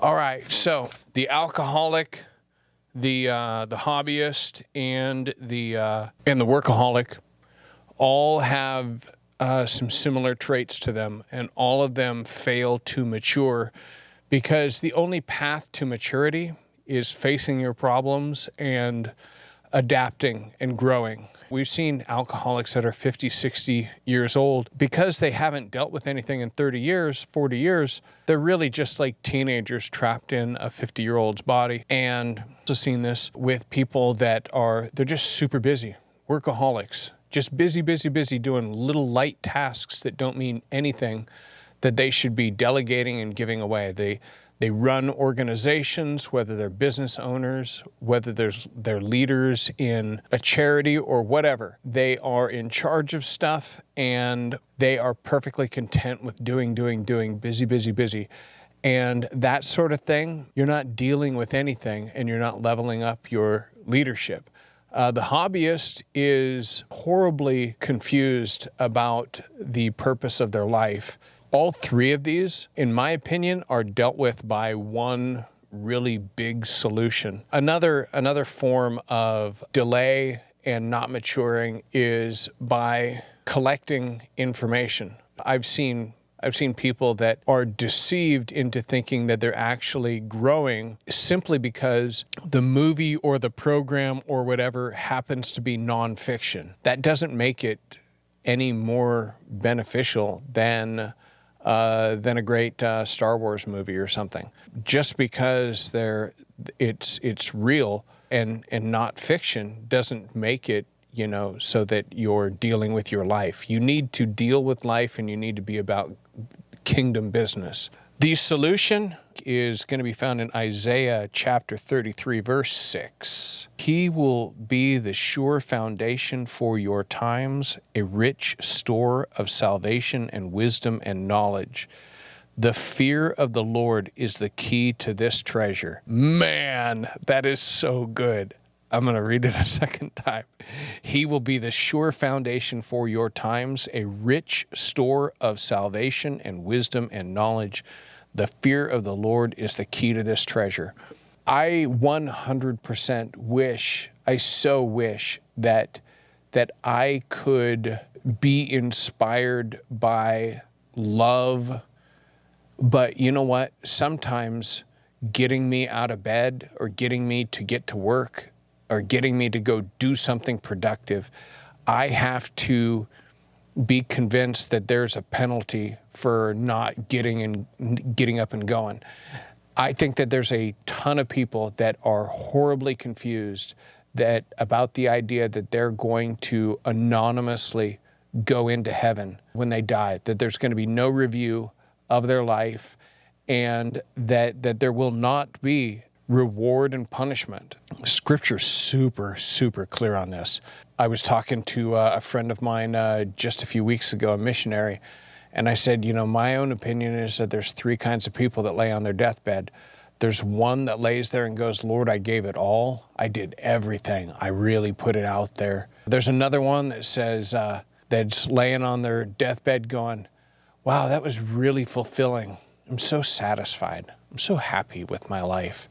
All right, so the alcoholic, the hobbyist, and the workaholic all have some similar traits to them, and all of them fail to mature because the only path to maturity is facing your problems and adapting and growing. We've seen alcoholics that are 50, 60 years old. Because they haven't dealt with anything in 30 years, 40 years, they're really just like teenagers trapped in a 50-year-old's body. And I've also seen this with people that they're just super busy, workaholics, just busy, busy, busy, doing little light tasks that don't mean anything that they should be delegating and giving away. They run organizations, whether they're business owners, whether they're leaders in a charity or whatever. They are in charge of stuff and they are perfectly content with doing, busy, busy, busy. And that sort of thing, you're not dealing with anything and you're not leveling up your leadership. The hobbyist is horribly confused about the purpose of their life. All three of these, in my opinion, are dealt with by one really big solution. Another form of delay and not maturing is by collecting information. I've seen people that are deceived into thinking that they're actually growing simply because the movie or the program or whatever happens to be nonfiction. That doesn't make it any more beneficial than a great Star Wars movie or something. Just because it's real and not fiction doesn't make it, so that you're dealing with your life. You need to deal with life and you need to be about kingdom business. The solution is going to be found in Isaiah chapter 33, verse 6. He will be the sure foundation for your times, a rich store of salvation and wisdom and knowledge. The fear of the Lord is the key to this treasure. Man, that is so good. I'm going to read it a second time. He will be the sure foundation for your times, a rich store of salvation and wisdom and knowledge. The fear of the Lord is the key to this treasure. I 100% wish, I so wish that I could be inspired by love. But you know what? Sometimes getting me out of bed or getting me to get to work or getting me to go do something productive, I have to be convinced that there's a penalty for not getting up and going. I think that there's a ton of people that are horribly confused about the idea that they're going to anonymously go into heaven when they die, that there's going to be no review of their life, and that there will not be reward and punishment. Scripture's super, super clear on this. I was talking to a friend of mine just a few weeks ago, a missionary, and I said, my own opinion is that there's three kinds of people that lay on their deathbed. There's one that lays there and goes, Lord, I gave it all. I did everything. I really put it out there. There's another one that says, that's laying on their deathbed going, wow, that was really fulfilling. I'm so satisfied. I'm so happy with my life.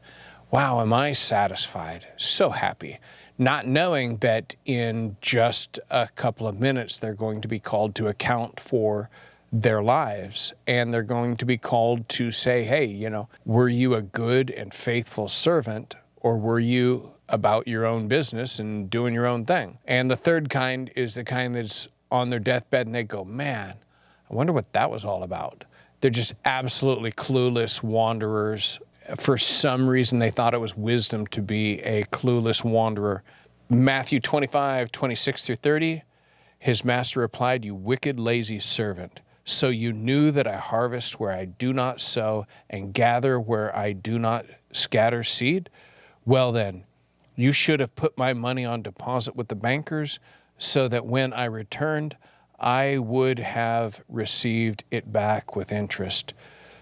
Wow, am I satisfied? So happy. Not knowing that in just a couple of minutes, they're going to be called to account for their lives. And they're going to be called to say, hey, were you a good and faithful servant, or were you about your own business and doing your own thing? And the third kind is the kind that's on their deathbed and they go, man, I wonder what that was all about. They're just absolutely clueless wanderers. For some reason, they thought it was wisdom to be a clueless wanderer. Matthew 25, 26 through 30, his master replied, you wicked, lazy servant. So you knew that I harvest where I do not sow and gather where I do not scatter seed? Well then, you should have put my money on deposit with the bankers so that when I returned, I would have received it back with interest.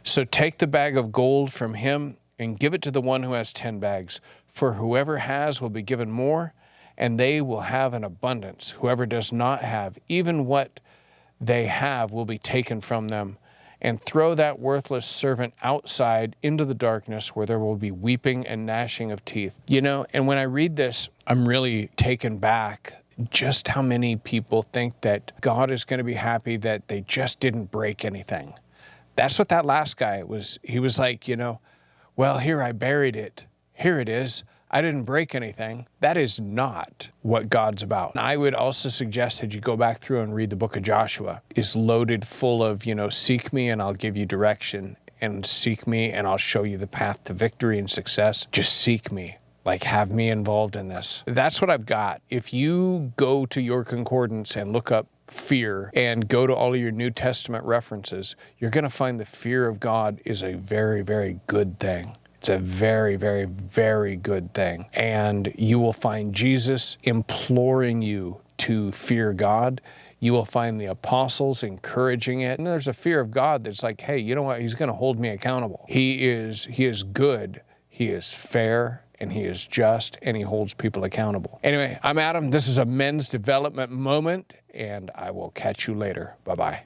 So take the bag of gold from him and give it to the one who has 10 bags. For whoever has will be given more, and they will have an abundance. Whoever does not have, even what they have will be taken from them. and throw that worthless servant outside into the darkness where there will be weeping and gnashing of teeth. And when I read this, I'm really taken back just how many people think that God is going to be happy that they just didn't break anything. That's what that last guy was. He was like, well, here I buried it. Here it is. I didn't break anything. That is not what God's about. And I would also suggest that you go back through and read the book of Joshua. It's loaded full of, seek me and I'll give you direction, and seek me and I'll show you the path to victory and success. Just seek me. Like, have me involved in this. That's what I've got. If you go to your concordance and look up fear and go to all of your New Testament references, you're going to find the fear of God is a very, very good thing. It's a very, very, very good thing. And you will find Jesus imploring you to fear God. You will find the apostles encouraging it. And there's a fear of God that's like, hey, you know what? He's going to hold me accountable. He is good. He is fair. And he is just, and he holds people accountable. Anyway, I'm Adam. This is a men's development moment, and I will catch you later. Bye-bye.